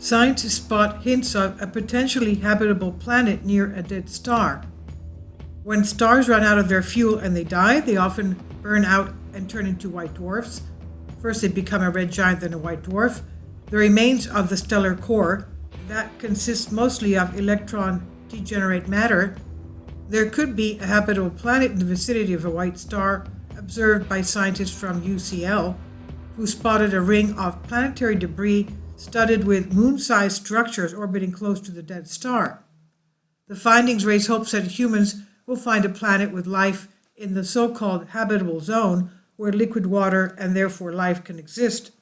Scientists spot hints of a potentially habitable planet near a dead star. When stars run out of their fuel and they die, they often burn out and turn into white dwarfs. First, they become a red giant, then a white dwarf. The remains of the stellar core, that consists mostly of electron degenerate matter. There could be a habitable planet in the vicinity of a white star, observed by scientists from UCL, who spotted a ring of planetary debris studded with moon-sized structures orbiting close to the dead star. The findings raise hopes that humans will find a planet with life in the so-called habitable zone, where liquid water and therefore life can exist.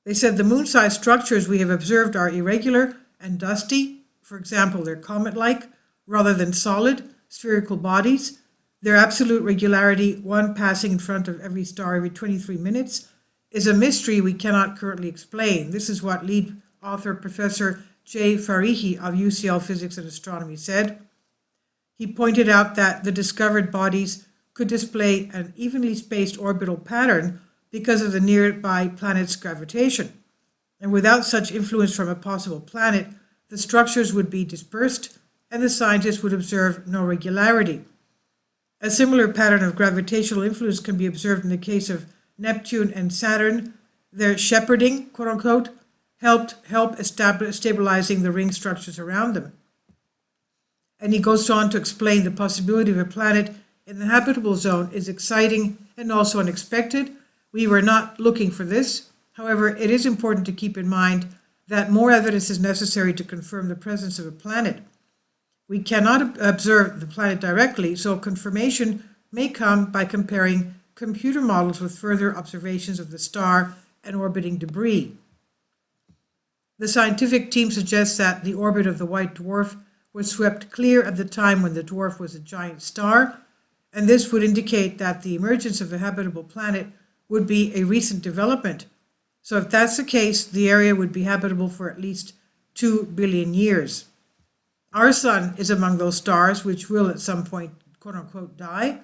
They said the moon-sized structures we have observed are irregular and dusty. For example, they're comet-like rather than solid, spherical bodies. Their absolute regularity, one passing in front of every star every 23 minutes, is a mystery we cannot currently explain. This is what lead author Professor Jay Farihi of UCL Physics and Astronomy said. He pointed out that the discovered bodies could display an evenly spaced orbital pattern because of the nearby planet's gravitation. And without such influence from a possible planet, the structures would be dispersed and the scientists would observe no regularity. A similar pattern of gravitational influence can be observed in the case of Neptune and Saturn. Their shepherding, quote unquote, help stabilizing the ring structures around them. And he goes on to explain the possibility of a planet in the habitable zone is exciting and also unexpected. We were not looking for this. However, it is important to keep in mind that more evidence is necessary to confirm the presence of a planet. We cannot observe the planet directly, so confirmation may come by comparing computer models with further observations of the star and orbiting debris. The scientific team suggests that the orbit of the white dwarf was swept clear at the time when the dwarf was a giant star, and this would indicate that the emergence of a habitable planet would be a recent development. So if that's the case, the area would be habitable for at least 2 billion years. Our sun is among those stars which will at some point, quote unquote, die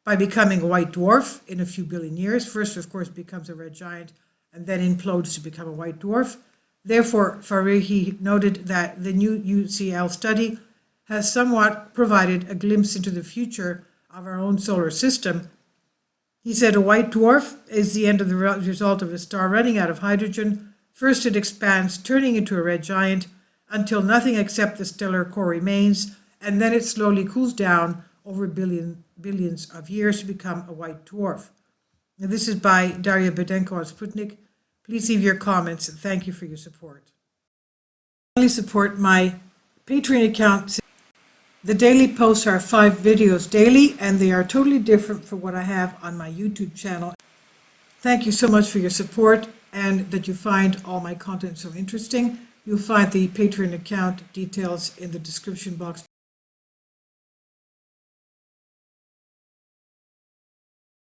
by becoming a white dwarf in a few billion years. First, of course, becomes a red giant and then implodes to become a white dwarf. Therefore, Farihi noted that the new UCL study has somewhat provided a glimpse into the future of our own solar system. He said a white dwarf is the end of the result of a star running out of hydrogen. First it expands, turning into a red giant, until nothing except the stellar core remains, and then it slowly cools down over billions of years to become a white dwarf. Now, this is by Daria Bedenko on Sputnik. Please leave your comments, and thank you for your support. Finally, support my Patreon account. The daily posts are 5 videos daily, and they are totally different from what I have on my YouTube channel. Thank you so much for your support and that you find all my content so interesting. You'll find the Patreon account details in the description box.